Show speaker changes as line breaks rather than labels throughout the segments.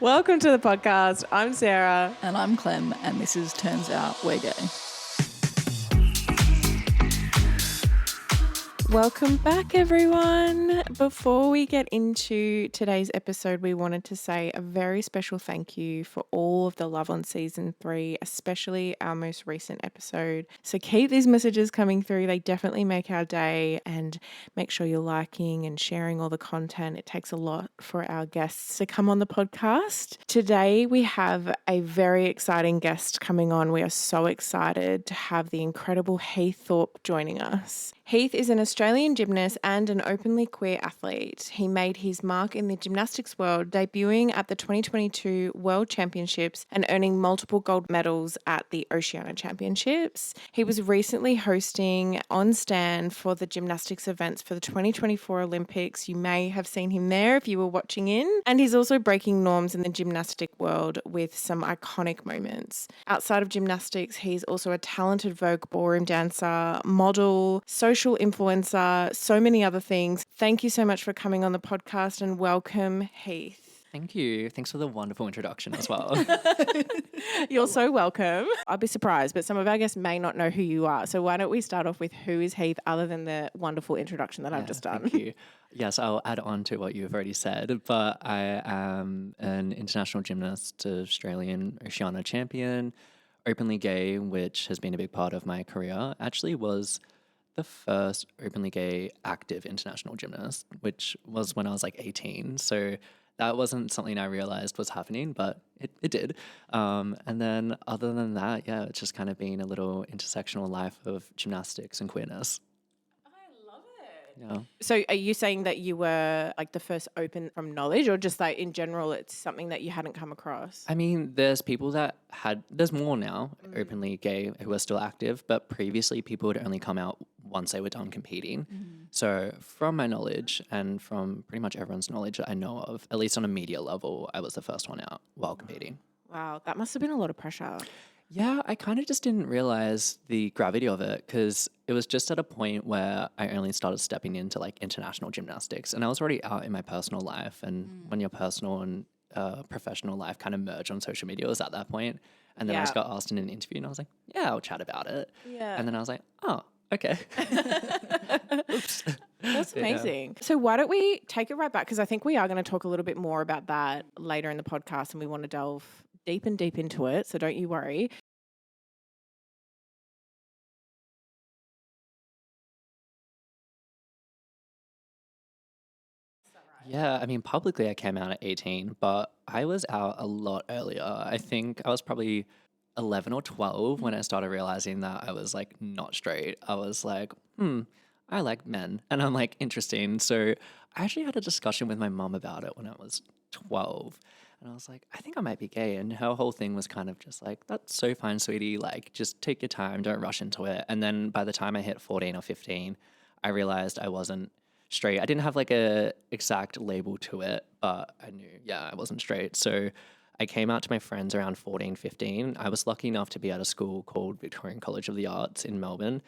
Welcome to the podcast. I'm Sarah.
And I'm Clem, and this is Turns Out We're Gay.
Welcome back, everyone. Before we get into today's episode, we wanted to say a very special thank you for all of the love on season 3, especially our most recent episode. So keep these messages coming through. They definitely make our day, and make sure you're liking and sharing all the content. It takes a lot for our guests to come on the podcast. Today, we have a very exciting guest coming on. We are so excited to have the incredible Heath Thorpe joining us. Heath is an Australian gymnast and an openly queer athlete. He made his mark in the gymnastics world, debuting at the 2022 World Championships and earning multiple gold medals at the Oceania Championships. He was recently hosting on stand for the gymnastics events for the 2024 Olympics. You may have seen him there if you were watching in. And he's also breaking norms in the gymnastic world with some iconic moments. Outside of gymnastics, he's also a talented Vogue ballroom dancer, model, social influencer, so many other things. Thank you so much for coming on the podcast and welcome, Heath.
Thank you. Thanks for the wonderful introduction as well.
You're so welcome. I'd be surprised, but some of our guests may not know who you are. So why don't we start off with who is Heath other than the wonderful introduction that I've just done?
Thank you. Yes, I'll add on to what you've already said, but I am an international gymnast, Australian Oceania champion, openly gay, which has been a big part of my career. Actually was the first openly gay active international gymnast, which was when I was like 18. So that wasn't something I realized was happening, but it did. And then other than that, yeah, it's just kind of been a little intersectional life of gymnastics and queerness. Yeah.
So are you saying that you were like the first open from knowledge, or just like in general it's something that you hadn't come across?
I mean, there's people that there's more now openly gay who are still active, but previously people would only come out once they were done competing. So from my knowledge and from pretty much everyone's knowledge that I know of, at least on a media level, I was the first one out while competing.
Wow, that must have been a lot of pressure.
Yeah, I kind of just didn't realize the gravity of it because it was just at a point where I only started stepping into like international gymnastics, and I was already out in my personal life. And when your personal and professional life kind of merge on social media, it was at that point. And then I just got asked in an interview, and I was like, "Yeah, I'll chat about it."
Yeah.
And then I was like, "Oh, okay." Oops.
That's amazing. So why don't we take it right back? Because I think we are going to talk a little bit more about that later in the podcast, and we want to delve deep into it. So don't you worry.
Yeah, I mean, publicly I came out at 18, but I was out a lot earlier. I think I was probably 11 or 12 when I started realizing that I was like not straight. I was like, I like men, and I'm like, interesting. So I actually had a discussion with my mum about it when I was 12. And I was like, I think I might be gay. And her whole thing was kind of just like, that's so fine, sweetie. Like, just take your time. Don't rush into it. And then by the time I hit 14 or 15, I realized I wasn't straight. I didn't have like a exact label to it, but I knew, I wasn't straight. So I came out to my friends around 14, 15. I was lucky enough to be at a school called Victorian College of the Arts in Melbourne.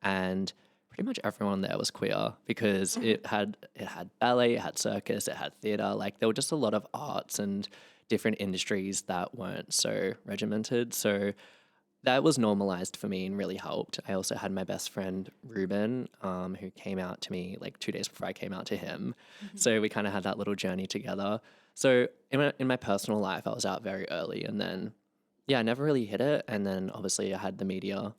And pretty much everyone there was queer because it had ballet, it had circus, it had theatre. Like there were just a lot of arts and different industries that weren't so regimented. So that was normalized for me and really helped. I also had my best friend Ruben, who came out to me like 2 days before I came out to him. So we kind of had that little journey together. So in my personal life, I was out very early, and then I never really hit it. And then obviously I had the media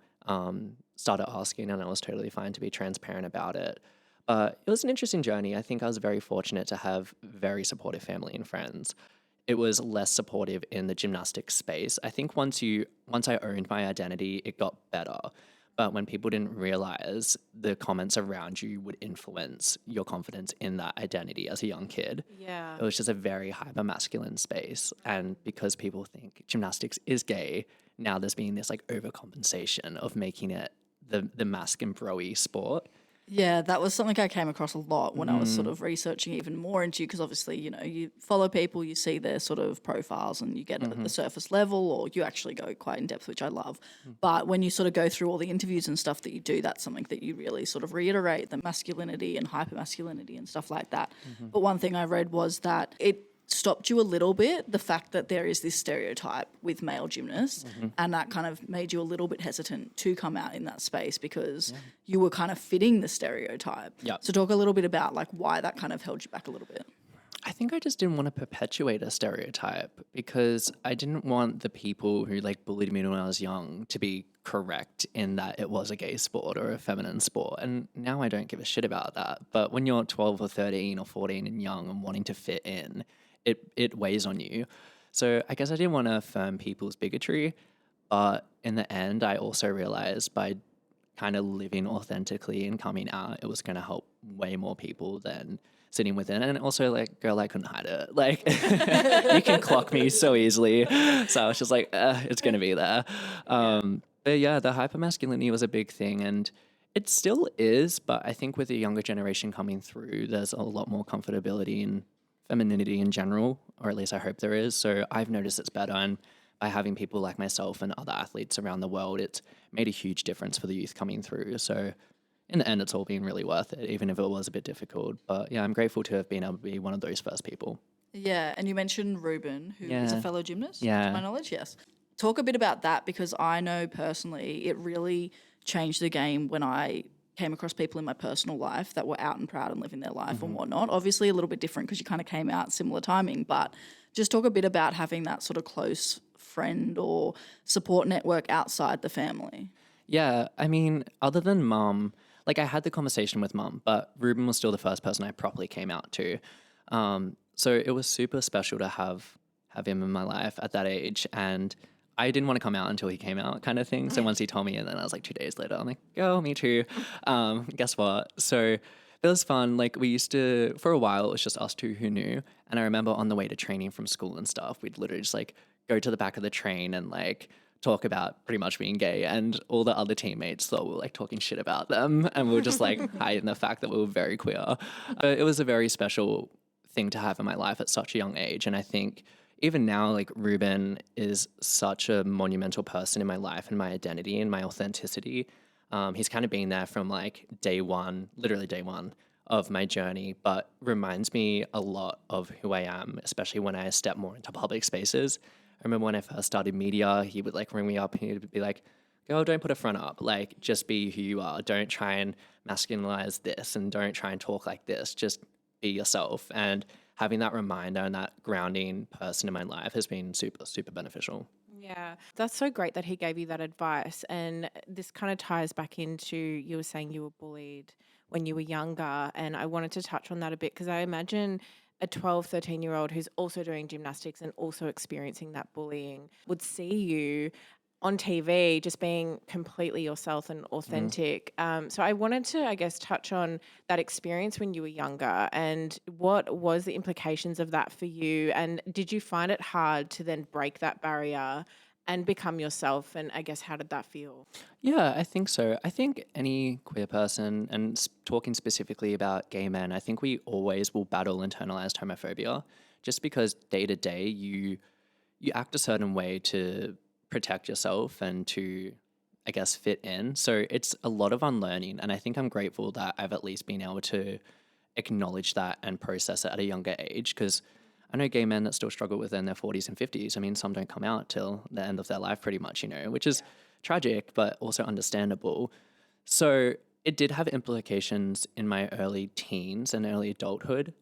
started asking, and I was totally fine to be transparent about it. It was an interesting journey. I think I was very fortunate to have very supportive family and friends. It was less supportive in the gymnastics space. I think once I owned my identity, it got better. But when people didn't realize the comments around you would influence your confidence in that identity as a young kid, it was just a very hyper masculine space. And because people think gymnastics is gay, now there's been this like overcompensation of making it the masc and bro-y sport.
Yeah, that was something I came across a lot when I was sort of researching even more into, because obviously, you know, you follow people, you see their sort of profiles and you get it at the surface level, or you actually go quite in depth, which I love. But when you sort of go through all the interviews and stuff that you do, that's something that you really sort of reiterate, the masculinity and hypermasculinity and stuff like that. But one thing I read was that it stopped you a little bit, the fact that there is this stereotype with male gymnasts, and that kind of made you a little bit hesitant to come out in that space because you were kind of fitting the stereotype.
Yep.
So talk a little bit about like why that kind of held you back a little bit.
I think I just didn't want to perpetuate a stereotype because I didn't want the people who like bullied me when I was young to be correct in that it was a gay sport or a feminine sport. And now I don't give a shit about that. But when you're 12 or 13 or 14 and young and wanting to fit in, it weighs on you. So I guess I didn't want to affirm people's bigotry. But in the end, I also realized by kind of living authentically and coming out, it was going to help way more people than sitting within. And also, like, girl, I couldn't hide it. Like, you can clock me so easily. So I was just like, it's going to be there. But yeah, the hypermasculinity was a big thing. And it still is. But I think with the younger generation coming through, there's a lot more comfortability in femininity in general, or at least I hope there is. So I've noticed it's better. And by having people like myself and other athletes around the world, it's made a huge difference for the youth coming through. So in the end, it's all been really worth it, even if it was a bit difficult. But yeah, I'm grateful to have been able to be one of those first people.
Yeah, and you mentioned Ruben, who is a fellow gymnast,
Yeah.
to my knowledge, yes. Talk a bit about that, because I know personally it really changed the game when I came across people in my personal life that were out and proud and living their life and whatnot. Obviously a little bit different because you kind of came out similar timing, but just talk a bit about having that sort of close friend or support network outside the family.
Yeah, I mean, other than mum, like I had the conversation with mum, but Ruben was still the first person I properly came out to. So it was super special to have him in my life at that age. And I didn't want to come out until he came out, kind of thing. So once he told me, and then I was like 2 days later, I'm like, oh, me too. Guess what? So it was fun. Like we used to, for a while, it was just us two who knew. And I remember on the way to training from school and stuff, we'd literally just like go to the back of the train and like talk about pretty much being gay, and all the other teammates thought we were like talking shit about them, and we were just like hiding the fact that we were very queer. It was a very special thing to have in my life at such a young age, and I think even now, like Ruben is such a monumental person in my life and my identity and my authenticity. He's kind of been there from like day one, literally day one of my journey, but reminds me a lot of who I am, especially when I step more into public spaces. I remember when I first started media, he would like ring me up and he would be like, girl, don't put a front up. Like, just be who you are. Don't try and masculinize this and don't try and talk like this. Just be yourself. And having that reminder and that grounding person in my life has been super, super beneficial.
Yeah, that's so great that he gave you that advice. And this kind of ties back into, you were saying you were bullied when you were younger. And I wanted to touch on that a bit because I imagine a 12, 13-year-old who's also doing gymnastics and also experiencing that bullying would see you on TV just being completely yourself and authentic. So I wanted to, I guess, touch on that experience when you were younger and what was the implications of that for you? And did you find it hard to then break that barrier and become yourself? And I guess, how did that feel?
Yeah, I think so. I think any queer person, and talking specifically about gay men, I think we always will battle internalized homophobia just because day to day you act a certain way to protect yourself and to, I guess, fit in. So it's a lot of unlearning. And I think I'm grateful that I've at least been able to acknowledge that and process it at a younger age, because I know gay men that still struggle with it in their 40s and 50s. I mean, some don't come out till the end of their life pretty much, which is tragic, but also understandable. So it did have implications in my early teens and early adulthood.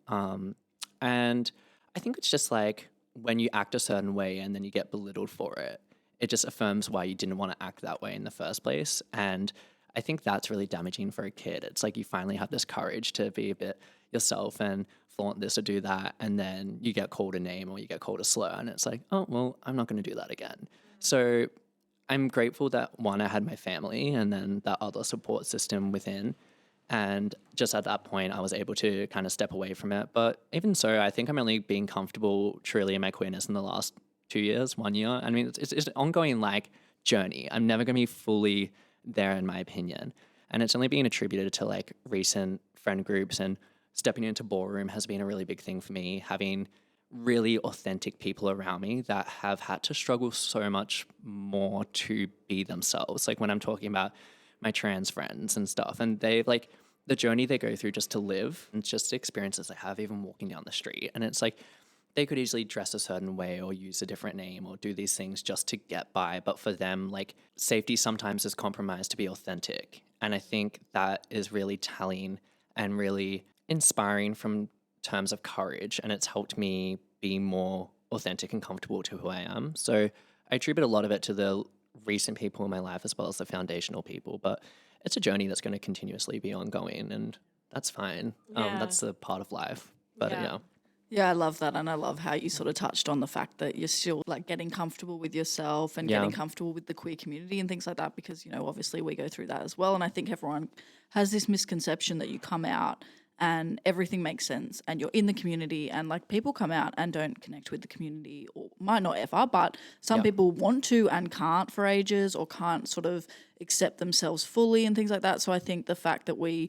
And I think it's just like when you act a certain way and then you get belittled for it, it just affirms why you didn't want to act that way in the first place. And I think that's really damaging for a kid. It's like you finally have this courage to be a bit yourself and flaunt this or do that, and then you get called a name or you get called a slur, and it's like, oh, well, I'm not going to do that again. So I'm grateful that, one, I had my family and then that other support system within. And just at that point, I was able to kind of step away from it. But even so, I think I'm only being comfortable truly in my queerness in the last 2 years, 1 year. I mean, it's an ongoing like journey. I'm never going to be fully there in my opinion. And it's only been attributed to like recent friend groups, and stepping into ballroom has been a really big thing for me, having really authentic people around me that have had to struggle so much more to be themselves. Like when I'm talking about my trans friends and stuff, and they like the journey they go through just to live and just the experiences they have even walking down the street. And it's like, they could easily dress a certain way or use a different name or do these things just to get by. But for them, like safety sometimes is compromised to be authentic. And I think that is really telling and really inspiring from terms of courage. And it's helped me be more authentic and comfortable to who I am. So I attribute a lot of it to the recent people in my life as well as the foundational people. But it's a journey that's going to continuously be ongoing, and that's fine.
Yeah.
That's a part of life. But yeah.
Yeah, I love that. And I love how you sort of touched on the fact that you're still like getting comfortable with yourself and getting comfortable with the queer community and things like that, because, you know, obviously we go through that as well. And I think everyone has this misconception that you come out and everything makes sense and you're in the community, and like people come out and don't connect with the community, or might not ever, but some people want to and can't for ages, or can't sort of accept themselves fully and things like that. So I think the fact that we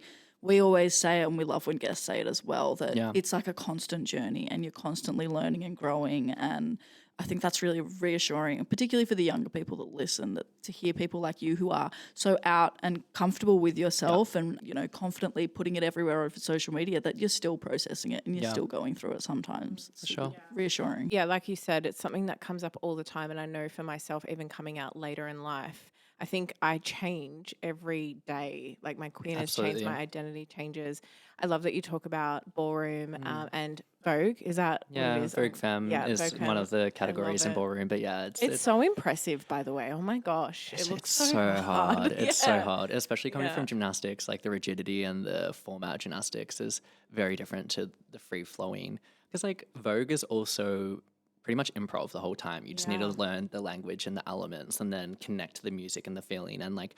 always say it, and we love when guests say it as well, that it's like a constant journey and you're constantly learning and growing. And I think that's really reassuring, particularly for the younger people that listen, that to hear people like you who are so out and comfortable with yourself and, you know, confidently putting it everywhere over social media, that you're still processing it and you're still going through it sometimes. It's reassuring.
Yeah, like you said, it's something that comes up all the time. And I know for myself, even coming out later in life, I think I change every day. Like my queerness changes, my identity changes. I love that you talk about ballroom and Vogue. Is that what it is?
Vogue Femme is
Vogue
one
Femme.
of the categories in ballroom. But yeah,
it's so impressive, by the way. Oh my gosh, it looks so hard.
It's so hard, especially coming from gymnastics. Like the rigidity and the format gymnastics is very different to the free flowing. Because like Vogue is also pretty much improv the whole time. You just need to learn the language and the elements and then connect to the music and the feeling. And like,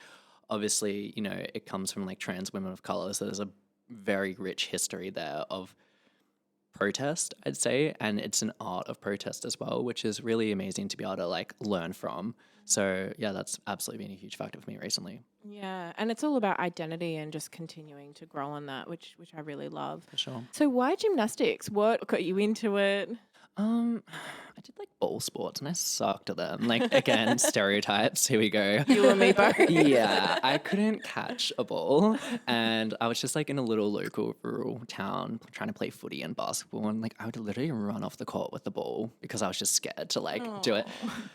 obviously, you know, it comes from like trans women of color. So there's a very rich history there of protest, I'd say. And it's an art of protest as well, which is really amazing to be able to like learn from. So yeah, that's absolutely been a huge factor for me recently.
Yeah, and it's all about identity and just continuing to grow on that, which I really love.
For sure.
So why gymnastics? What got you into it?
I did like ball sports and I sucked at them. Like again, stereotypes. Here we go.
You and me both.
Yeah, I couldn't catch a ball, and I was just like in a little local rural town trying to play footy and basketball, and like I would literally run off the court with the ball because I was just scared to like do it.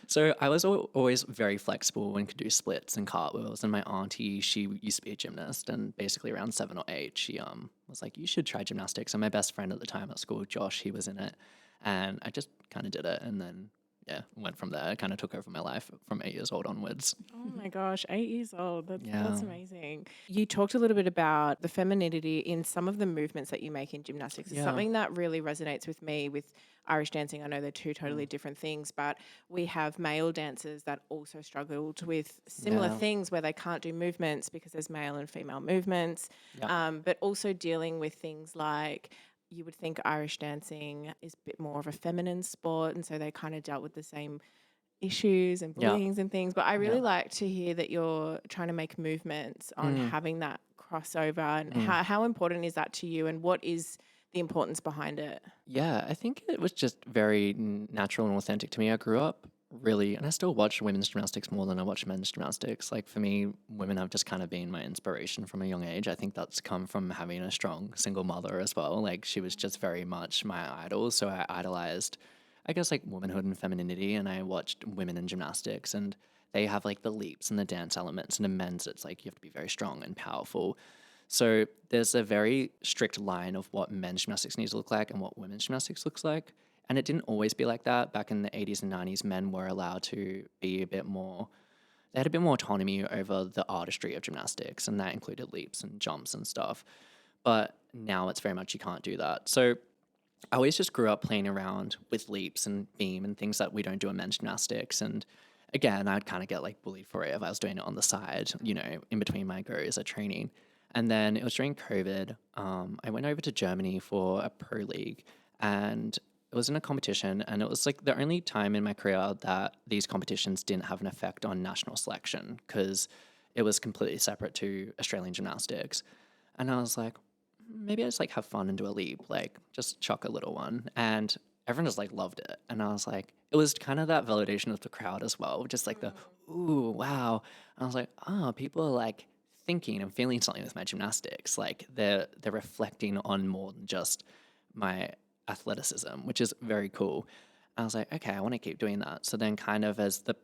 So I was always very flexible and could do splits and cartwheels. And my auntie, she used to be a gymnast, and basically around 7 or 8, she was like, "You should try gymnastics." And my best friend at the time at school, Josh, he was in it. And I just kind of did it, and then went from there. It kind of took over my life from 8 years old onwards.
Oh my gosh, 8 years old. That's amazing. You talked a little bit about the femininity in some of the movements that you make in gymnastics. It's something that really resonates with me with Irish dancing. I know they're two totally different things, but we have male dancers that also struggled with similar things where they can't do movements because there's male and female movements, but also dealing with things like, you would think Irish dancing is a bit more of a feminine sport, and so they kind of dealt with the same issues and bullying and things. But I really like to hear that you're trying to make movements on having that crossover, and how important is that to you, and what is the importance behind it?
Yeah, I think it was just very natural and authentic to me. I grew up really, and I still watch women's gymnastics more than I watch men's gymnastics. Like for me, women have just kind of been my inspiration from a young age. I think that's come from having a strong single mother as well. Like she was just very much my idol. So I idolized, I guess, like womanhood and femininity. And I watched women in gymnastics, and they have like the leaps and the dance elements. And in men's, it's like you have to be very strong and powerful. So there's a very strict line of what men's gymnastics needs to look like and what women's gymnastics looks like. And it didn't always be like that. Back in the 80s and 90s, men were allowed to be a bit more, they had a bit more autonomy over the artistry of gymnastics, and that included leaps and jumps and stuff. But now it's very much you can't do that. So I always just grew up playing around with leaps and beam and things that we don't do in men's gymnastics. And again, I'd kind of get like bullied for it if I was doing it on the side, you know, in between my goes at training. And then it was during COVID. I went over to Germany for a pro league, and it was in a competition, and it was like the only time in my career that these competitions didn't have an effect on national selection, because it was completely separate to Australian gymnastics. And I was like, maybe I just like have fun and do a leap, like just chuck a little one. And everyone just like loved it. And I was like, it was kind of that validation of the crowd as well, just like the, ooh, wow. And I was like, oh, people are like thinking and feeling something with my gymnastics. Like they're reflecting on more than just my athleticism, which is very cool. I was like, okay, I want to keep doing that. So then kind of as the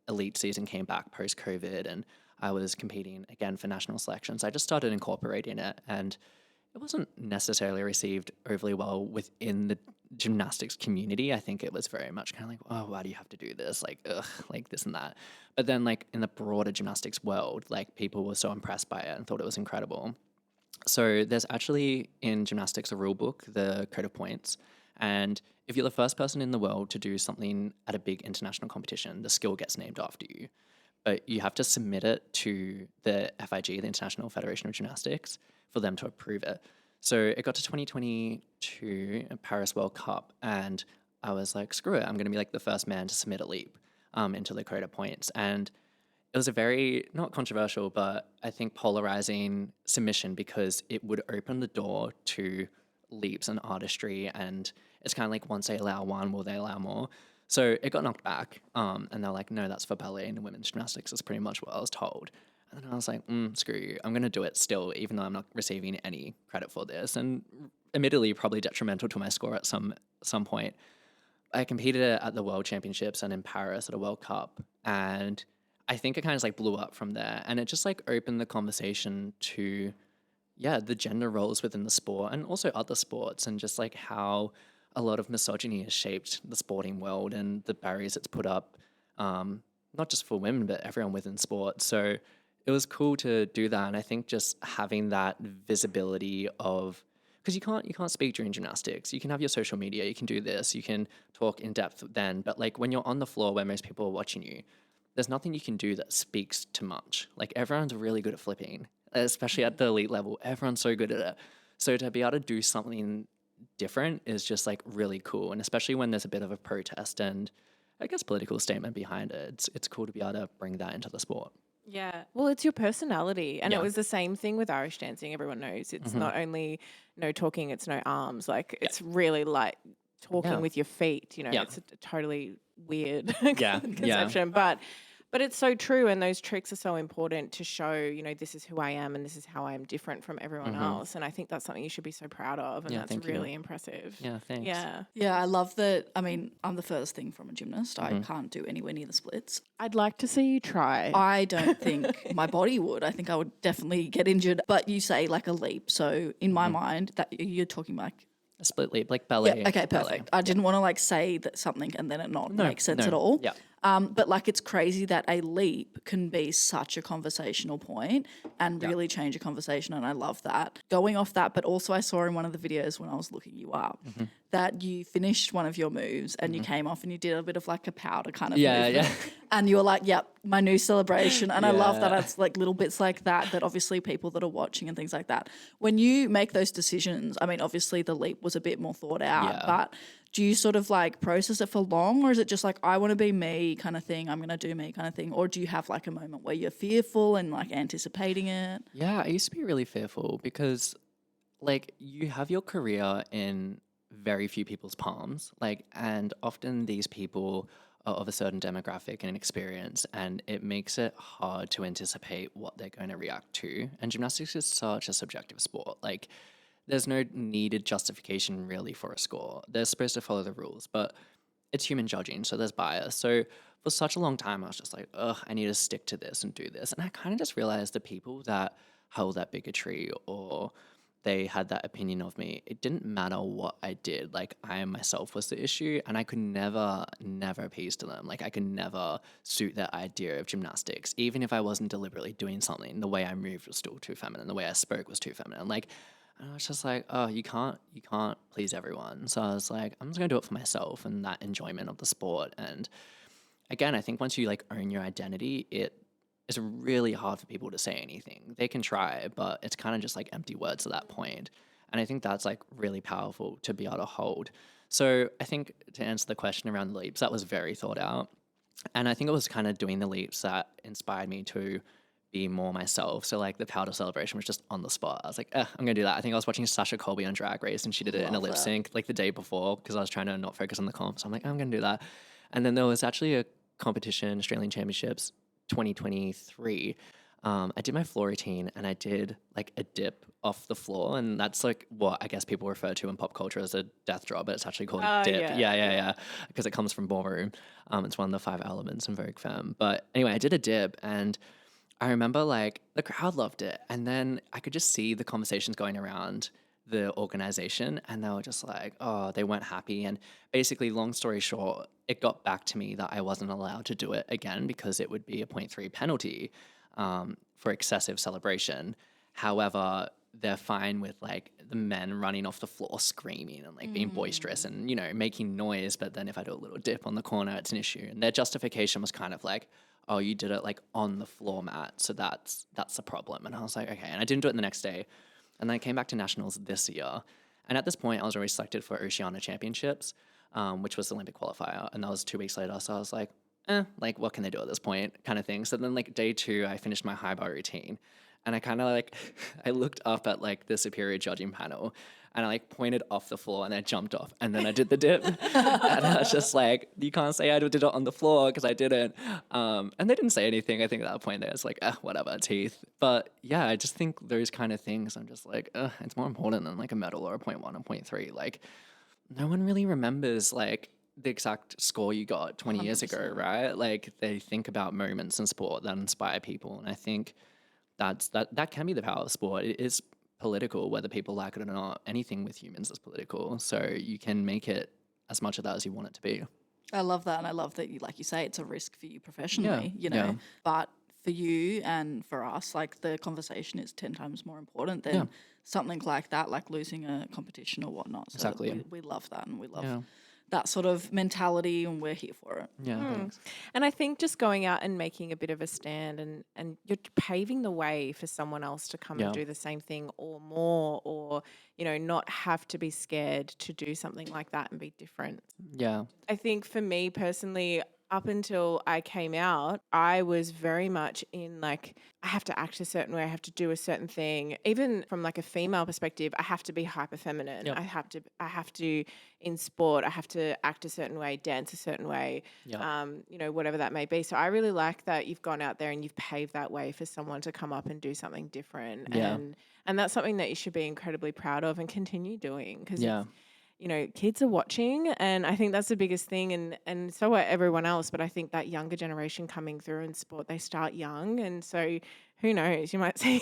elite season came back post-COVID and I was competing again for national selections, I just started incorporating it, and it wasn't necessarily received overly well within the gymnastics community. I think it was very much kind of like, oh, why do you have to do this? Like, ugh, like this and that. But then like in the broader gymnastics world, like people were so impressed by it and thought it was incredible. So there's actually in gymnastics a rule book, the Code of Points. And if you're the first person in the world to do something at a big international competition, the skill gets named after you. But you have to submit it to the FIG, the International Federation of Gymnastics, for them to approve it. So it got to 2022 Paris World Cup, and I was like, screw it, I'm going to be like the first man to submit a leap into the Code of Points. And it was a very, not controversial, but I think polarizing submission, because it would open the door to leaps and artistry. And it's kind of like, once they allow one, will they allow more? So it got knocked back. And they're like, no, that's for ballet and women's gymnastics, is pretty much what I was told. And then I was like, screw you, I'm going to do it still, even though I'm not receiving any credit for this. And admittedly, probably detrimental to my score at some point. I competed at the World Championships and in Paris at a World Cup. And I think it kind of like blew up from there, and it just like opened the conversation to, the gender roles within the sport and also other sports, and just like how a lot of misogyny has shaped the sporting world and the barriers it's put up, not just for women, but everyone within sport. So it was cool to do that. And I think just having that visibility of, because you can't speak during gymnastics. You can have your social media, you can do this, you can talk in depth then, but like when you're on the floor where most people are watching you, there's nothing you can do that speaks to much. Like everyone's really good at flipping, especially at the elite level. Everyone's so good at it. So to be able to do something different is just like really cool. And especially when there's a bit of a protest and I guess political statement behind it, it's cool to be able to bring that into the sport.
Yeah. Well, it's your personality. And
Yeah.
it was the same thing with Irish dancing. Everyone knows it's not only no talking, it's no arms. Like it's really like talking with your feet, it's a totally weird conception. But it's so true. And those tricks are so important to show, this is who I am and this is how I am different from everyone else. And I think that's something you should be so proud of. And that's really impressive.
Yeah, thanks.
Yeah.
Yeah, I love that. I mean, I'm the first thing from a gymnast. I can't do anywhere near the splits.
I'd like to see you try.
I don't think my body would. I think I would definitely get injured. But you say like a leap. So in my mind, that you're talking like
A split leap, like ballet.
yeah, okay,
ballet.
perfect. I didn't want to like say that something and then it not make sense at all.
Yeah.
But like it's crazy that a leap can be such a conversational point and really change a conversation, and I love that. Going off that, but also I saw in one of the videos when I was looking you up that you finished one of your moves and you came off and you did a bit of like a powder kind of movement. And you were like, yep, my new celebration. And I love that it's like little bits like that obviously people that are watching and things like that. When you make those decisions, I mean, obviously the leap was a bit more thought out, but do you sort of like process it for long, or is it just like, I want to be me kind of thing, I'm going to do me kind of thing? Or do you have like a moment where you're fearful and like anticipating it?
Yeah, I used to be really fearful because like you have your career in very few people's palms, like, and often these people are of a certain demographic and experience, and it makes it hard to anticipate what they're going to react to. And gymnastics is such a subjective sport. Like, there's no needed justification really for a score. They're supposed to follow the rules, but it's human judging, so there's bias. So for such a long time, I was just like, ugh, I need to stick to this and do this. And I kind of just realized the people that held that bigotry or they had that opinion of me, it didn't matter what I did. Like, I myself was the issue, and I could never appease to them. Like, I could never suit their idea of gymnastics. Even if I wasn't deliberately doing something, the way I moved was still too feminine. The way I spoke was too feminine. Like, and I was just like, oh, you can't please everyone. So I was like, I'm just gonna do it for myself and that enjoyment of the sport. And again, I think once you like own your identity, it is really hard for people to say anything. They can try, but it's kind of just like empty words at that point. And I think that's like really powerful to be able to hold. So I think to answer the question around the leaps, that was very thought out. And I think it was kind of doing the leaps that inspired me to be more myself. So like the powder celebration was just on the spot. I was like, I'm gonna do that. I think I was watching Sasha Colby on Drag Race and she did it in a lip sync like the day before because I was trying to not focus on the comp. So I'm like, I'm gonna do that. And then there was actually a competition, Australian Championships 2023, I did my floor routine and I did like a dip off the floor. And that's like what I guess people refer to in pop culture as a death drop, but it's actually called a dip.
Yeah,
Yeah. Because it comes from ballroom. It's one of the 5 elements in Vogue Femme. But anyway, I did a dip and I remember like the crowd loved it. And then I could just see the conversations going around the organization and they were just like, oh, they weren't happy. And basically, long story short, it got back to me that I wasn't allowed to do it again because it would be a point 0.3 penalty for excessive celebration. However, they're fine with like the men running off the floor screaming and like being boisterous and, you know, making noise. But then if I do a little dip on the corner, it's an issue. And their justification was kind of like, oh, you did it like on the floor mat. So that's the problem. And I was like, okay. And I didn't do it the next day. And then I came back to nationals this year. And at this point, I was already selected for Oceania Championships, which was the Olympic qualifier. And that was 2 weeks later. So I was like, like, what can they do at this point kind of thing. So then like day 2, I finished my high bar routine. And I kind of like, I looked up at like the superior judging panel and I like pointed off the floor and I jumped off and then I did the dip. And I was just like, you can't say I did it on the floor because I didn't. And they didn't say anything. I think at that point they was like, whatever, it's Heath. But yeah, I just think those kind of things, I'm just like, it's more important than like a medal or a 0.1 or 0.3. Like no one really remembers like the exact score you got 20 years ago, right? Like they think about moments in sport that inspire people. And I think that can be the power of sport. It is political, whether people like it or not. Anything with humans is political. So you can make it as much of that as you want it to be.
I love that. And I love that, you, like you say, it's a risk for you professionally, you know,
Yeah.
but for you and for us, like the conversation is 10 times more important than something like that, like losing a competition or whatnot. So
Exactly.
we love that and we love
Yeah.
that sort of mentality and we're here for it.
Yeah, thanks.
And I think just going out and making a bit of a stand and you're paving the way for someone else to come and do the same thing or more, or, you know, not have to be scared to do something like that and be different.
Yeah.
I think for me personally, up until I came out, I was very much in like, I have to act a certain way, I have to do a certain thing. Even from like a female perspective, I have to be hyper feminine.
Yep.
I have to in sport, I have to act a certain way, dance a certain way,
Yep.
you know, whatever that may be. So I really like that you've gone out there and you've paved that way for someone to come up and do something different.
Yeah.
And that's something that you should be incredibly proud of and continue doing, because
Yeah.
you know, kids are watching, and I think that's the biggest thing, and so are everyone else. But I think that younger generation coming through in sport, they start young, and so who knows, you might see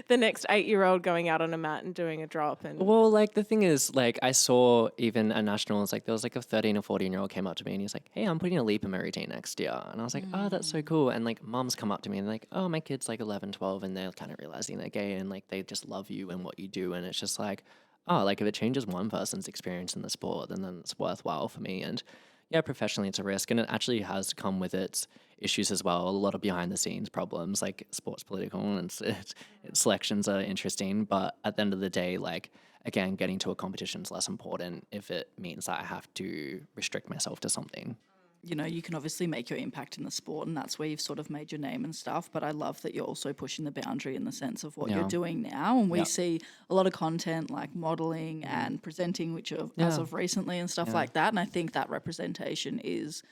the next 8-year-old going out on a mat and doing a drop. And
Well, like the thing is, like I saw even at nationals, like there was like a 13 or 14-year-old came up to me and he's like, hey, I'm putting a leap in my routine next year. And I was like, oh, that's so cool. And like moms come up to me and like, oh, my kid's like 11, 12, and they're kind of realizing they're gay and like they just love you and what you do. And it's just like, oh, like if it changes one person's experience in the sport, then it's worthwhile for me. And yeah, professionally it's a risk, and it actually has come with its issues as well. A lot of behind the scenes problems, like sports political, and its selections are interesting. But at the end of the day, like again, getting to a competition is less important if it means that I have to restrict myself to something.
You know, you can obviously make your impact in the sport and that's where you've sort of made your name and stuff. But I love that you're also pushing the boundary in the sense of what you're doing now. And we see a lot of content like modeling and presenting, which are as of recently and stuff like that. And I think that representation is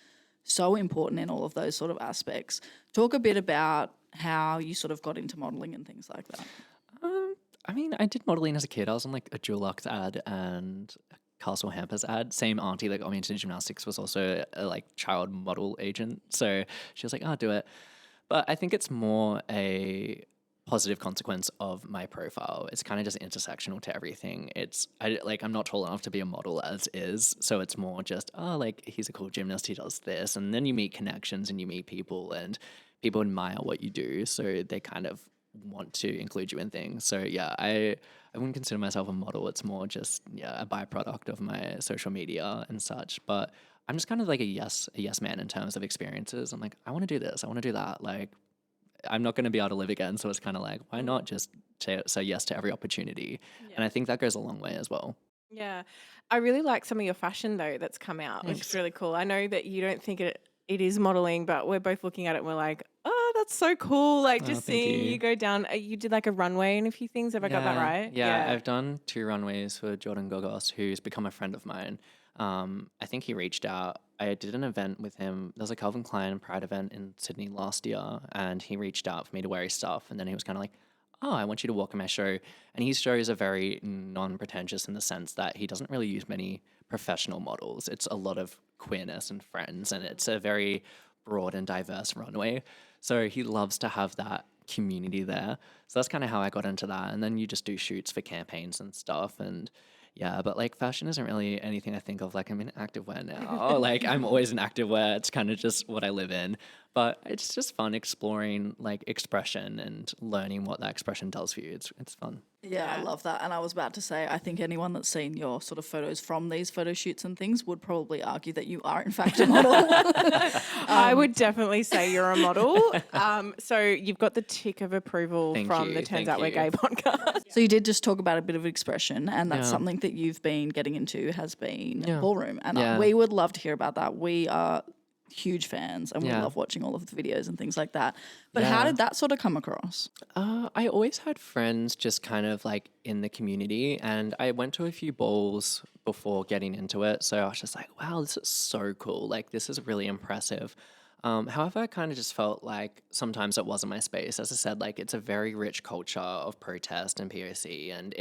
so important in all of those sort of aspects. Talk a bit about how you sort of got into modeling and things like that.
I mean, I did modeling as a kid. I was on like a Dulux ad and a Castle Hampers ad. Same auntie that got me into gymnastics was also a like child model agent. So she was like, "Oh, do it." But I think it's more a positive consequence of my profile. It's kind of just intersectional to everything. I'm not tall enough to be a model as is. So it's more just, oh, like he's a cool gymnast, he does this. And then you meet connections and you meet people and people admire what you do. So they kind of want to include you in things. So yeah, I wouldn't consider myself a model. It's more just a byproduct of my social media and such. But I'm just kind of like a yes man in terms of experiences. I'm like, I want to do this, I want to do that. Like I'm not going to be able to live again, so it's kind of like, why not just say yes to every opportunity? And I think that goes a long way as well.
yeah, I really like some of your fashion though that's come out, which is really cool. I know that you don't think it is modeling, but we're both looking at it and we're like, oh, that's so cool. Like just
thank
seeing
you.
you go down, you did like a runway and a few things. Have I got that right?
Yeah, I've done 2 runways for Jordan Gogos, who's become a friend of mine. I think he reached out. I did an event with him. There was a Calvin Klein Pride event in Sydney last year, and he reached out for me to wear his stuff. And then he was kind of like, oh, I want you to walk in my show. And his shows are very non-pretentious in the sense that he doesn't really use many professional models. It's a lot of queerness and friends, and it's a very broad and diverse runway. So he loves to have that community there. So that's kind of how I got into that. And then you just do shoots for campaigns and stuff. And yeah, but like fashion isn't really anything I think of. Like I'm in activewear now. Like I'm always in activewear. It's kind of just what I live in. But it's just fun exploring like expression and learning what that expression does for you. It's fun.
Yeah, I love that. And I was about to say, I think anyone that's seen your sort of photos from these photo shoots and things would probably argue that you are in fact a model.
I would definitely say you're a model. So you've got the tick of approval from the Turns Out We're Gay podcast.
So you did just talk about a bit of expression, and that's
Yeah.
something that you've been getting into has been
Yeah.
ballroom. And
Yeah.
we would love to hear about that. We are huge fans and we
Yeah.
love watching all of the videos and things like that. But how
Yeah.
did that sort of come across?
I always had friends just kind of like in the community, and I went to a few balls before getting into it. So I was just like, wow, this is so cool. Like, this is really impressive. However, I kind of just felt like sometimes it wasn't my space. As I said, like it's a very rich culture of protest and POC, and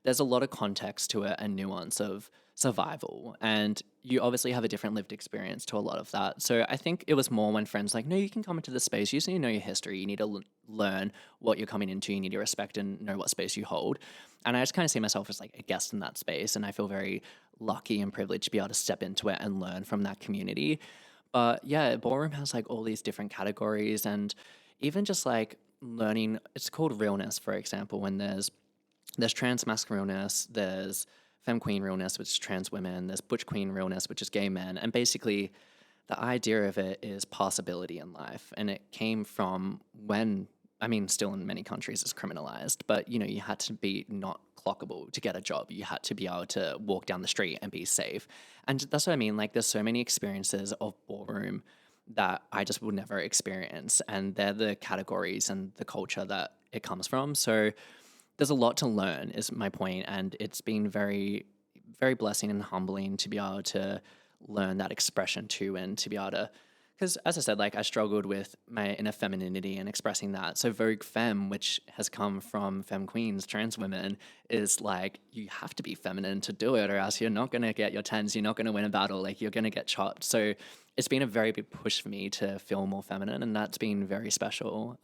there's a lot of context to it and nuance of survival. And you obviously have a different lived experience to a lot of that. So I think it was more when friends like, no, you can come into this space. You just need to know your history. You need to learn what you're coming into. You need to respect and know what space you hold. And I just kind of see myself as like a guest in that space. And I feel very lucky and privileged to be able to step into it and learn from that community. But yeah, ballroom has like all these different categories, and even just like learning, it's called realness, for example, when there's trans masc realness, there's femme queen realness, which is trans women, there's butch queen realness, which is gay men. And basically the idea of it is possibility in life. And it came from when, I mean, still in many countries it's criminalized, but you know, you had to be not clockable to get a job. You had to be able to walk down the street and be safe. And that's what I mean. Like there's so many experiences of ballroom that I just will never experience. And they're the categories and the culture that it comes from. So there's a lot to learn is my point, and it's been very, very blessing and humbling to be able to learn that expression too, and to be able to, because as I said, like I struggled with my inner femininity and expressing that. So Vogue Femme, which has come from femme queens, trans women, is like you have to be feminine to do it, or else you're not going to get your tens, you're not going to win a battle, like you're going to get chopped. So it's been a very big push for me to feel more feminine, and that's been very special.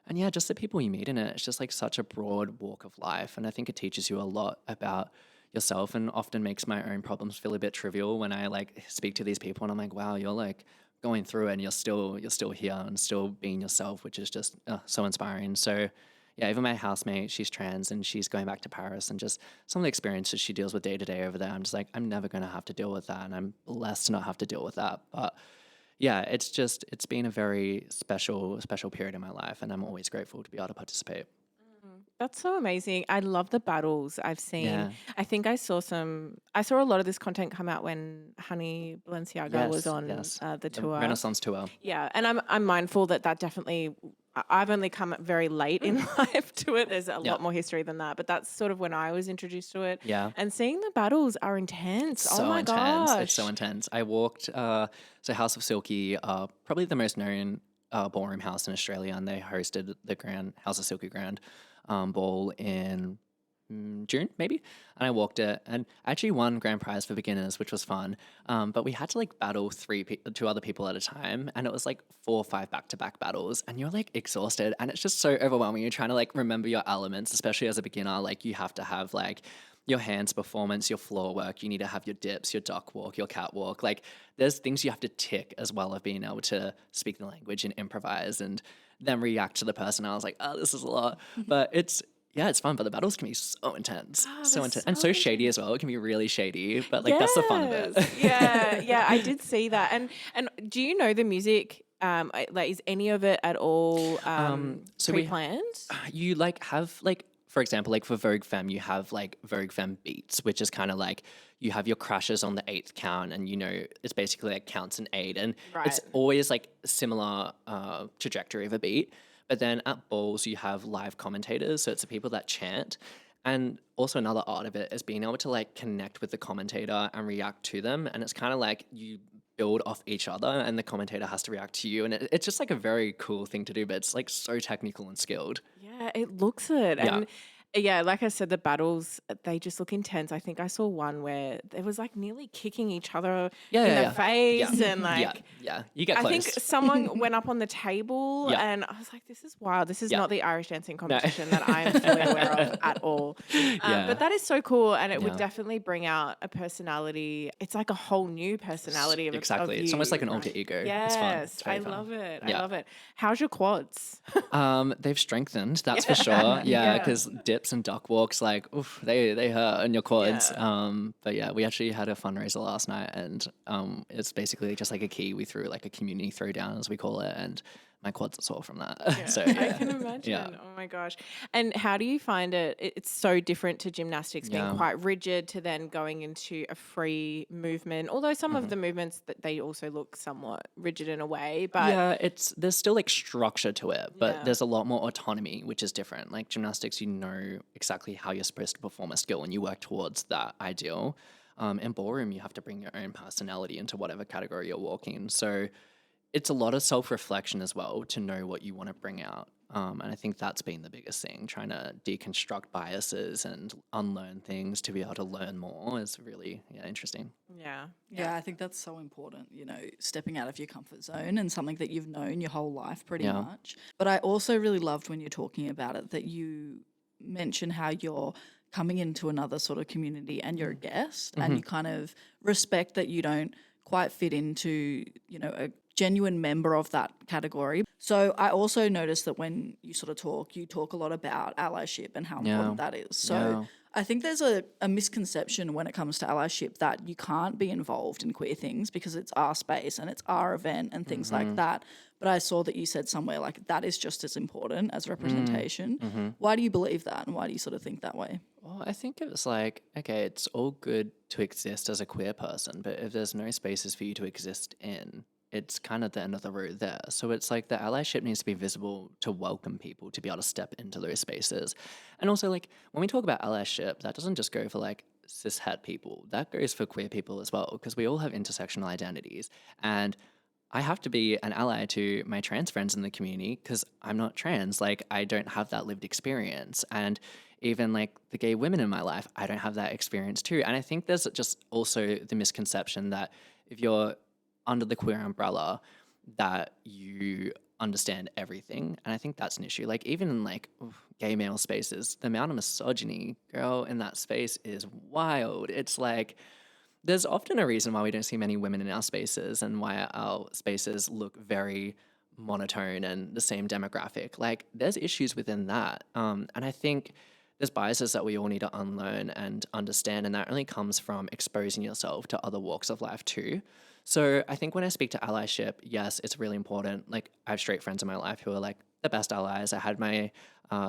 And yeah, just the people you meet in it, it's just like such a broad walk of life. And I think it teaches you a lot about yourself, and often makes my own problems feel a bit trivial when I like speak to these people and I'm like, wow, you're like going through it and you're still here and still being yourself, which is just so inspiring. So yeah, even my housemate, she's trans and she's going back to Paris, and just some of the experiences she deals with day to day over there, I'm just like, I'm never going to have to deal with that. And I'm blessed to not have to deal with that. But yeah, it's been a very special period in my life, and I'm always grateful to be able to participate.
That's so amazing. I love the battles I've seen.
Yeah.
I think I saw a lot of this content come out when Honey Balenciaga was on the tour.
Renaissance tour.
Yeah, and I'm mindful that definitely, I've only come very late in life to it. There's a lot more history than that, but that's sort of when I was introduced to it.
Yeah.
And seeing the battles are intense.
So
oh my
intense.
gosh.
It's so intense. I walked, so House of Silky, probably the most known ballroom house in Australia, and they hosted the Grand House of Silky Grand ball in June, maybe. And I walked it, and I actually won grand prize for beginners, which was fun. But we had to like battle two other people at a time, and it was like 4 or 5 back-to-back battles, and you're like exhausted, and it's just so overwhelming. You're trying to like remember your elements, especially as a beginner. Like you have to have like your hands performance, your floor work. You need to have your dips, your duck walk, your catwalk. Like there's things you have to tick as well of being able to speak the language and improvise and then react to the person. I was like, oh, this is a lot. But it's fun, but the battles can be so intense. So intense. And so shady as well. It can be really shady, but like that's the fun of it.
yeah, I did see that. And do you know the music? Like, is any of it at all pre-planned?
You like have like, for example, like for Vogue Femme, you have like Vogue Femme beats, which is kind of like you have your crashes on the 8th count, and you know it's basically like counts in 8, and it's always like similar trajectory of a beat. But then at balls you have live commentators, so it's the people that chant. And also another art of it is being able to like connect with the commentator and react to them. And it's kind of like you build off each other, and the commentator has to react to you. And it's just like a very cool thing to do, but it's like so technical and skilled.
Yeah, it looks it.
Yeah.
And yeah, like I said, the battles, they just look intense. I think I saw one where it was like nearly kicking each other
Yeah,
in
yeah,
the
yeah.
face.
Yeah.
And like,
Yeah. You get
I
close.
think someone went up on the table
Yeah.
and I was like, this is wild. This is
Yeah.
not the Irish dancing
No.
competition that I'm fully aware of at all.
Yeah.
But that is so cool. And it would
Yeah.
definitely bring out a personality. It's like a whole new personality of
Exactly.
of
It's almost
you,
like an alter
right?
ego.
Yes,
It's fun. It's very
I
fun.
love it. I
Yeah.
love it. How's your quads?
They've strengthened, that's for sure. Yeah,
Yeah.
because dips and duck walks, like, oof, they hurt on your quads.
Yeah.
But yeah, we actually had a fundraiser last night, and it's basically just like a key. We threw like a community throwdown, as we call it, and my quads are sore from that.
Yeah,
So
I
yeah,
can imagine.
yeah,
Oh my gosh. And how do you find it? It's so different to gymnastics being
yeah.
quite rigid to then going into a free movement. Although some of the movements that they also look somewhat rigid in a way, but
Yeah, there's still like structure to it, but
Yeah.
there's a lot more autonomy, which is different. Like gymnastics, you know exactly how you're supposed to perform a skill, and you work towards that ideal. In ballroom, you have to bring your own personality into whatever category you're walking. So it's a lot of self-reflection as well to know what you want to bring out. And I think that's been the biggest thing, trying to deconstruct biases and unlearn things to be able to learn more is really interesting.
yeah.
Yeah, I think that's so important, stepping out of your comfort zone and something that you've known your whole life pretty
Yeah.
much. But I also really loved when you're talking about it that you mention how you're coming into another sort of community and you're a guest and you kind of respect that you don't quite fit into, a genuine member of that category. So I also noticed that when you sort of you talk a lot about allyship and how important that is. So
Yeah.
I think there's a misconception when it comes to allyship that you can't be involved in queer things because it's our space and it's our event and things like that. But I saw that you said somewhere like that is just as important as representation. Why do you believe that and why do you sort of think that way?
Well, I think it was like, okay, it's all good to exist as a queer person, but if there's no spaces for you to exist in, it's kind of the end of the road there. So it's like the allyship needs to be visible to welcome people to be able to step into those spaces. And also, like, when we talk about allyship, that doesn't just go for like cis het people, that goes for queer people as well, because we all have intersectional identities. And I have to be an ally to my trans friends in the community because I'm not trans. Like, I don't have that lived experience. And even like the gay women in my life, I don't have that experience too. And I think there's just also the misconception that if you're under the queer umbrella, that you understand everything. And I think that's an issue. Like, even in like gay male spaces, the amount of misogyny, girl, in that space is wild. It's like, there's often a reason why we don't see many women in our spaces and why our spaces look very monotone and the same demographic. Like, there's issues within that. And I think there's biases that we all need to unlearn and understand, and that only comes from exposing yourself to other walks of life too. So I think when I speak to allyship, yes, it's really important. Like, I have straight friends in my life who are like the best allies. I had my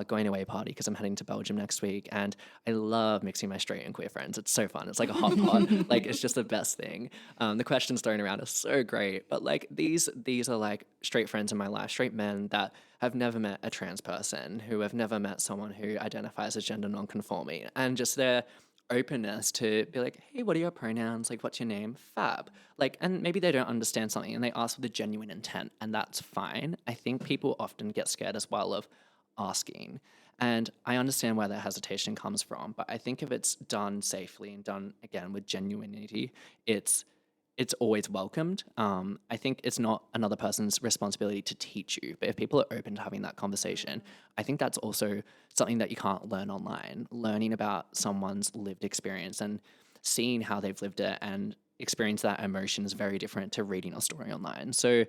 going away party because I'm heading to Belgium next week, and I love mixing my straight and queer friends. It's so fun. It's like a hot pot. Like, it's just the best thing. The questions thrown around are so great, but like these are like straight friends in my life, straight men that have never met a trans person, who have never met someone who identifies as gender non-conforming, and just their openness to be like, hey, what are your pronouns? Like, what's your name? Fab. Like, and maybe they don't understand something and they ask with a genuine intent, and that's fine. I think people often get scared as well of asking. And I understand where that hesitation comes from, but I think if it's done safely and done, again, with genuinity, it's always welcomed. I think it's not another person's responsibility to teach you, but if people are open to having that conversation, I think that's also something that you can't learn online. Learning about someone's lived experience and seeing how they've lived it and experience that emotion is very different to reading a story online. So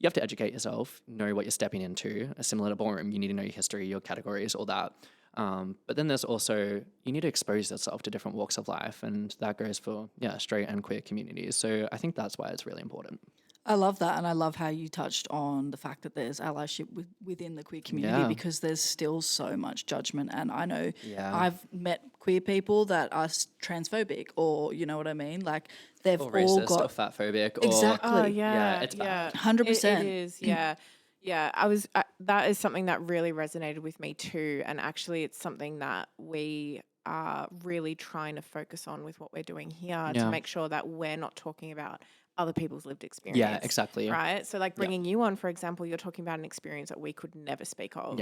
you have to educate yourself, know what you're stepping into. Similar to ballroom, you need to know your history, your categories, all that. But then there's also, you need to expose yourself to different walks of life, and that goes for, straight and queer communities. So I think that's why it's really important.
I love that, and I love how you touched on the fact that there's allyship within the queer community because there's still so much judgment. And I know I've met queer people that are transphobic, or you know what I mean, like they've
Or
all
racist
got
or fat phobic.
exactly.
Oh
Yeah, it's bad.
100%.
It is, yeah. Yeah, that is something that really resonated with me too. And actually, it's something that we are really trying to focus on with what we're doing here to
Yeah.
make sure that we're not talking about other people's lived experience.
Yeah, exactly.
Right? So like bringing you on, for example, you're talking about an experience that we could never speak of.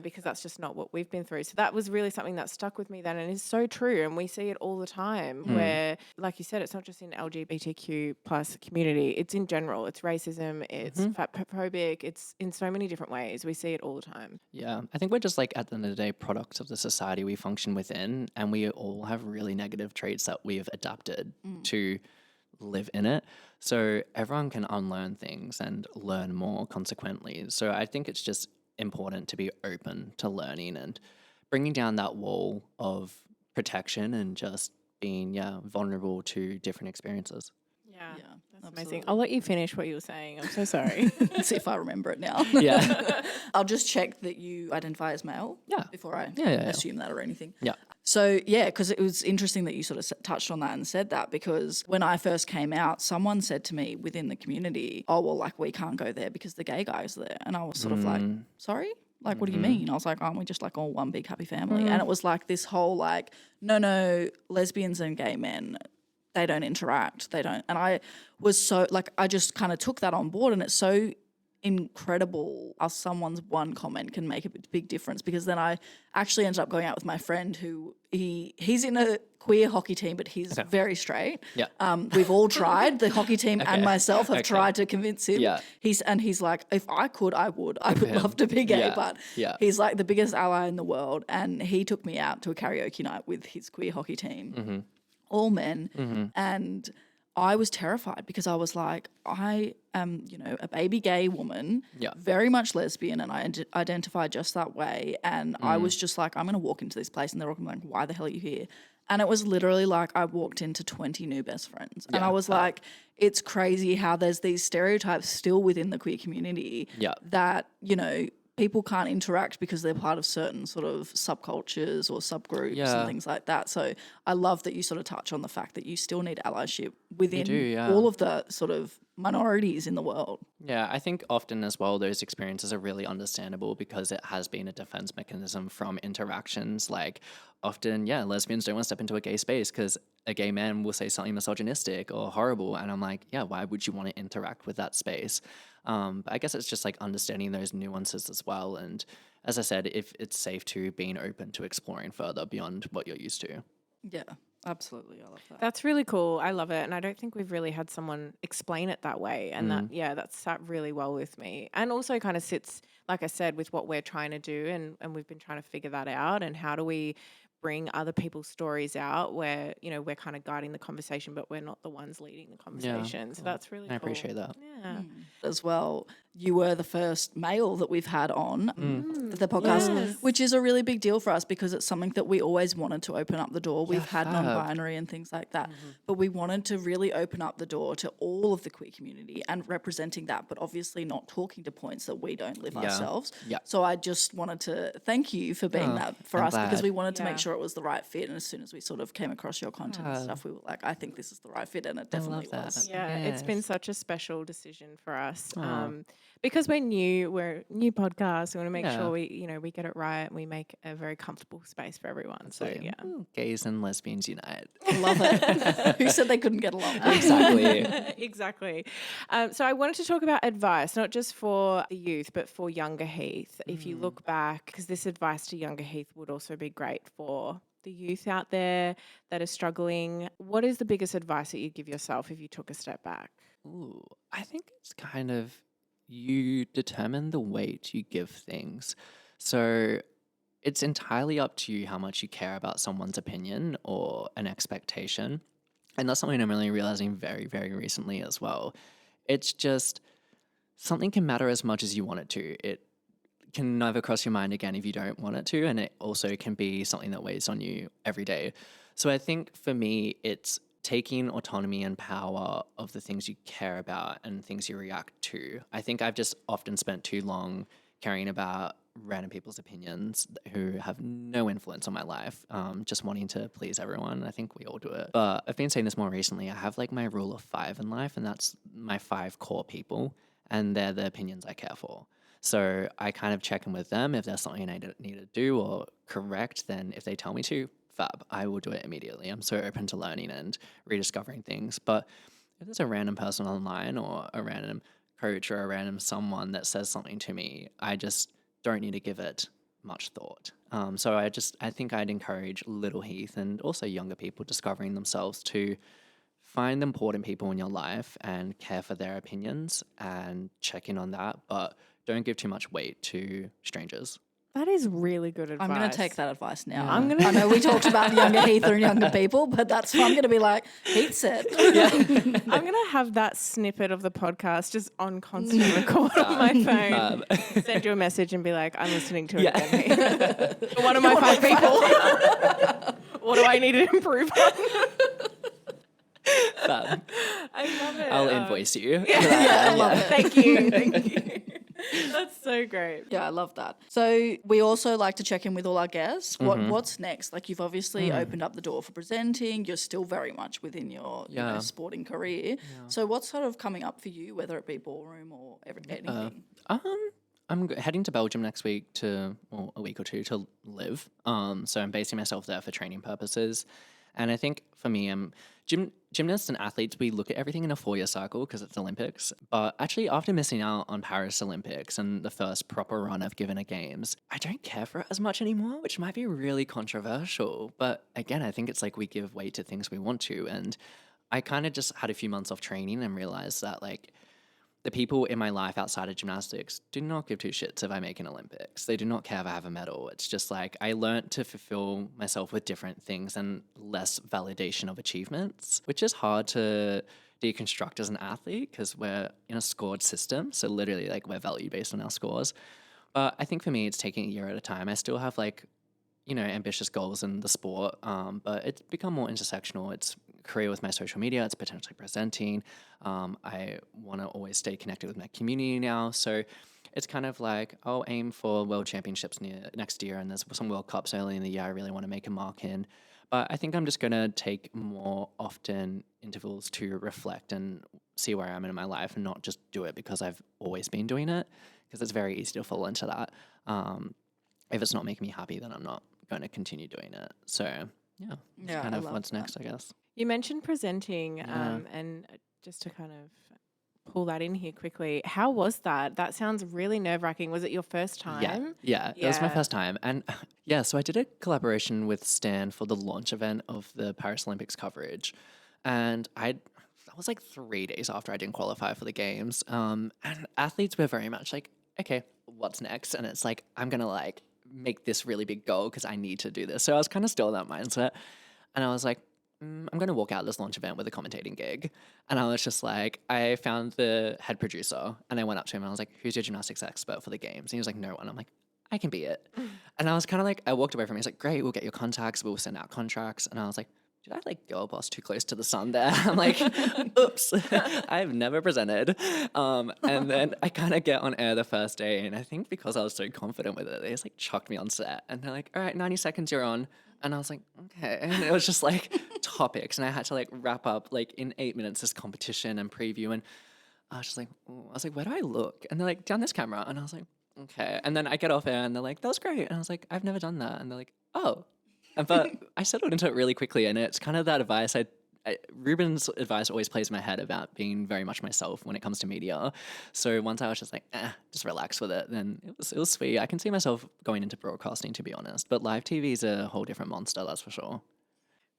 Because that's just not what we've been through. So that was really something that stuck with me then, and is so true. And we see it all the time where, like you said, it's not just in LGBTQ plus community, it's in general. It's racism, it's fatphobic, it's in so many different ways. We see it all the time.
Yeah, I think we're just like, at the end of the day, products of the society we function within, and we all have really negative traits that we've adapted to live in it. So everyone can unlearn things and learn more consequently. So I think it's just important to be open to learning and bringing down that wall of protection and just being, vulnerable to different experiences.
Yeah,
Yeah,
that's amazing.
absolutely.
I'll let you finish what you were saying. I'm so sorry.
See if I remember it now.
Yeah.
I'll just check that you identify as male
Yeah.
before I
Yeah.
assume that or anything.
Yeah.
So, yeah, because it was interesting that you sort of touched on that and said that, because when I first came out, someone said to me within the community, oh, well, like, we can't go there because the gay guy's there. And I was sort of like, sorry? Like, what do you mean? I was like, aren't we just like all one big happy family? And it was like this whole like, no, lesbians and gay men, they don't interact. They don't. And I was so like, I just kind of took that on board, and it's so incredible how someone's one comment can make a big difference, because then I actually ended up going out with my friend who he's in a queer hockey team, but he's very straight.
Yeah.
We've all tried. The hockey team and myself have tried to convince him.
Yeah.
He's like, if I could, I would. I would love to be gay, but he's like the biggest ally in the world. And he took me out to a karaoke night with his queer hockey team, all men, and I was terrified because I was like, I am, a baby gay woman, very much lesbian, and I identify just that way. And I was just like, I'm going to walk into this place, and they're all going to be like, why the hell are you here? And it was literally like I walked into 20 new best friends. And I was like, it's crazy how there's these stereotypes still within the queer community that, people can't interact because they're part of certain sort of subcultures or subgroups and things like that. So I love that you sort of touch on the fact that you still need allyship within all of the sort of minorities in the world.
Yeah, I think often as well, those experiences are really understandable because it has been a defense mechanism from interactions. Like often, lesbians don't want to step into a gay space because a gay man will say something misogynistic or horrible. And I'm like, why would you want to interact with that space? But I guess it's just like understanding those nuances as well. And as I said, if it's safe to being open to exploring further beyond what you're used to.
Yeah, absolutely. I love that.
That's really cool. I love it. And I don't think we've really had someone explain it that way. And that sat really well with me. And also kind of sits, like I said, with what we're trying to do. And we've been trying to figure that out. And how do we bring other people's stories out where, we're kind of guiding the conversation, but we're not the ones leading the conversation. So that's really cool.
I appreciate that.
Yeah.
As well, you were the first male that we've had on the podcast, which is a really big deal for us because it's something that we always wanted to open up the door. We've had non-binary and things like that, but we wanted to really open up the door to all of the queer community and representing that, but obviously not talking to points that we don't live ourselves. So I just wanted to thank you for being that for us because we wanted to make sure it was the right fit. And as soon as we sort of came across your content and stuff, we were like, I think this is the right fit, and it definitely was.
Yeah, it's been such a special decision for us. Because we're new podcast. We want to make sure we get it right and we make a very comfortable space for everyone. So
Gays and lesbians unite.
Love it. Who said they couldn't get along?
Exactly.
Exactly. So I wanted to talk about advice, not just for the youth, but for younger Heath. If you look back, because this advice to younger Heath would also be great for the youth out there that are struggling. What is the biggest advice that you'd give yourself if you took a step back?
Ooh, I think it's kind of you determine the weight you give things. So it's entirely up to you how much you care about someone's opinion or an expectation. And that's something I'm really realizing very, very recently as well. It's just something can matter as much as you want it to. It can never cross your mind again if you don't want it to. And it also can be something that weighs on you every day. So I think for me, it's taking autonomy and power of the things you care about and things you react to. I think I've just often spent too long caring about random people's opinions who have no influence on my life, just wanting to please everyone. I think we all do it. But I've been saying this more recently. I have like my rule of 5 in life, and that's my 5 core people, and they're the opinions I care for. So I kind of check in with them. If there's something I need to do or correct, then if they tell me to, fab, I will do it immediately. I'm so open to learning and rediscovering things. But if there's a random person online or a random coach or a random someone that says something to me, I just don't need to give it much thought. So I think I'd encourage little Heath and also younger people discovering themselves to find the important people in your life and care for their opinions and check in on that, but don't give too much weight to strangers.
That is really good advice.
I'm going to take that advice now.
Yeah.
I know we talked about younger Heath and younger people, but I'm going to be like, Heath said.
I'm going to have that snippet of the podcast just on constant record on my phone. Send you a message and be like, I'm listening to it again. Heath. One of my 5 people. What do I need to improve on? I love it.
I'll invoice you.
I love it.
Thank you. Thank you. That's so great.
Yeah, I love that. So we also like to check in with all our guests. What's next? Like, you've obviously opened up the door for presenting. You're still very much within your sporting career. So what's sort of coming up for you, whether it be ballroom or anything?
I'm heading to Belgium next week a week or two to live. So I'm basing myself there for training purposes. And I think for me, gymnasts and athletes, we look at everything in a 4-year cycle because it's Olympics. But actually, after missing out on Paris Olympics and the first proper run I've given at Games, I don't care for it as much anymore, which might be really controversial. But again, I think it's like we give weight to things we want to. And I kind of just had a few months off training and realized that like the people in my life outside of gymnastics do not give 2 shits if I make an Olympics. They do not care if I have a medal. It's just like I learned to fulfill myself with different things and less validation of achievements, which is hard to deconstruct as an athlete because we're in a scored system. So literally like we're valued based on our scores. But I think for me, it's taking a year at a time. I still have like, ambitious goals in the sport, but it's become more intersectional. It's career with my social media. It's potentially presenting. I want to always stay connected with my community now. So it's kind of like I'll aim for World Championships next year, and there's some World Cups early in the year I really want to make a mark in. But I think I'm just going to take more often intervals to reflect and see where I am in my life and not just do it because I've always been doing it, because it's very easy to fall into that. If it's not making me happy, then I'm not going to continue doing it. So that's kind of what's next, I guess.
You mentioned presenting, and just to kind of pull that in here quickly, how was that? That sounds really nerve-wracking. Was it your first time?
Yeah, it was my first time. And so I did a collaboration with Stan for the launch event of the Paris Olympics coverage. And that was like 3 days after I didn't qualify for the games. And athletes were very much like, okay, what's next? And it's like, I'm going to like make this really big goal because I need to do this. So I was kind of still in that mindset. And I was like, I'm going to walk out this launch event with a commentating gig. And I was just like, I found the head producer and I went up to him and I was like, who's your gymnastics expert for the games? And he was like, no one. I'm like, I can be it. And I was kind of like, I walked away from him. He's like, great, we'll get your contacts. We'll send out contracts. And I was like, did I like girl boss too close to the sun there? I'm like, oops, I've never presented. And then I kind of get on air the first day. And I think because I was so confident with it, they just like chucked me on set. And they're like, all right, 90 seconds, you're on. And I was like, okay. And it was just like topics. And I had to like wrap up like in 8 minutes this competition and preview. And I was just like, ooh. I was like, where do I look? And they're like, down this camera. And I was like, okay. And then I get off air and they're like, that was great. And I was like, I've never done that. And they're like, oh. But I settled into it really quickly. And it's kind of that advice Ruben's advice always plays in my head about being very much myself when it comes to media. So once I was just like, just relax with it, then it was sweet. I can see myself going into broadcasting, to be honest. But live TV is a whole different monster, that's for sure.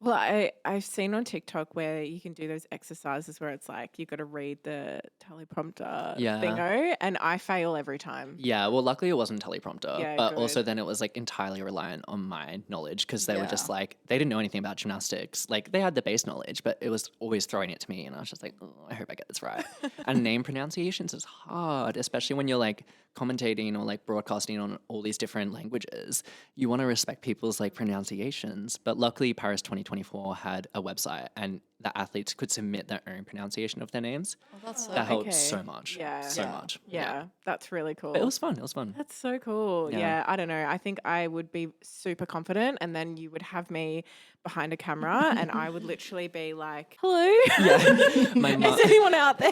Well, I've seen on TikTok where you can do those exercises where it's like you've got to read the teleprompter thingo, and I fail every time.
Yeah, well, luckily it wasn't teleprompter, but also then it was like entirely reliant on my knowledge because they were just like, they didn't know anything about gymnastics. Like they had the base knowledge, but it was always throwing it to me, and I was just like, oh, I hope I get this right. And name pronunciations is hard, especially when you're like commentating or like broadcasting on all these different languages. You want to respect people's like pronunciations, but luckily Paris 2024 had a website and the athletes could submit their own pronunciation of their names.
Oh,
that helped so much. Much.
Yeah, that's really cool.
But it was fun.
That's so cool. Yeah, I don't know. I think I would be super confident, and then you would have me behind a camera and I would literally be like, hello.
Yeah. My mom,
is anyone out there?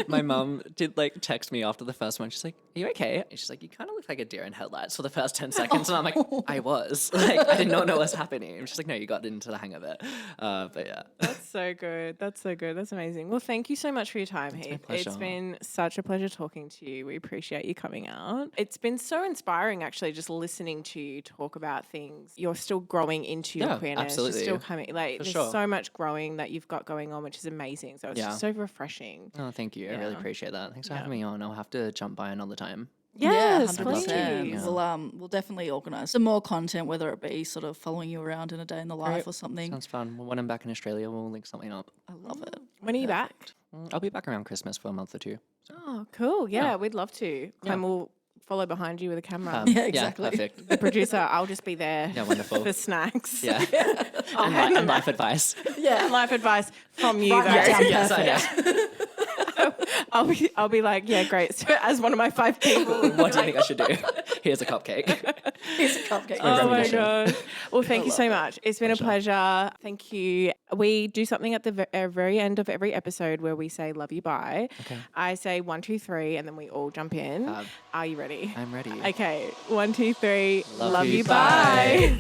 My mum did like text me after the first one. She's like, are you okay? And she's like, you kind of look like a deer in headlights for the first 10 seconds. And I'm like, I was. Like, I did not know what was happening. And she's like, no, you got into the hang of it. But yeah.
That's so so good. That's so good. That's amazing. Well, thank you so much for your time, Heath. It's
pleasure.
been such a pleasure talking to you. We appreciate you coming out. It's been so inspiring, actually, just listening to you talk about things. You're still growing into your
Yeah,
queerness.
absolutely.
You're still coming. Like,
For
there's
sure.
so much growing that you've got going on, which is amazing. So it's just so refreshing.
Oh, thank you. I really appreciate that. Thanks for having me on. I'll have to jump by another time.
Yes,
100%.
please.
We'll definitely organise some more content, whether it be sort of following you around in a day in the life or something.
Sounds fun. When I'm back in Australia, we'll link something up.
I love it.
When are you back?
I'll be back around Christmas for a month or two. So.
Oh, cool. Yeah, we'd love to. Clem will follow behind you with a camera.
Yeah, exactly.
Yeah, perfect.
The producer, I'll just be there
Yeah, wonderful.
for snacks.
Yeah. and life advice.
Yeah, life advice from you, though.
Yes, I know.
I'll be like, yeah, great. So as one of my 5 people.
What do you think I should do? Here's a cupcake.
Here's a cupcake.
Oh my
Recognition.
god! Well, thank you so much. It's been a pleasure. Thank you. We do something at the very end of every episode where we say "love you, bye."
Okay.
I say 1, 2, 3, and then we all jump in. Are you ready?
I'm ready.
Okay, 1, 2, 3.
Love you,
bye.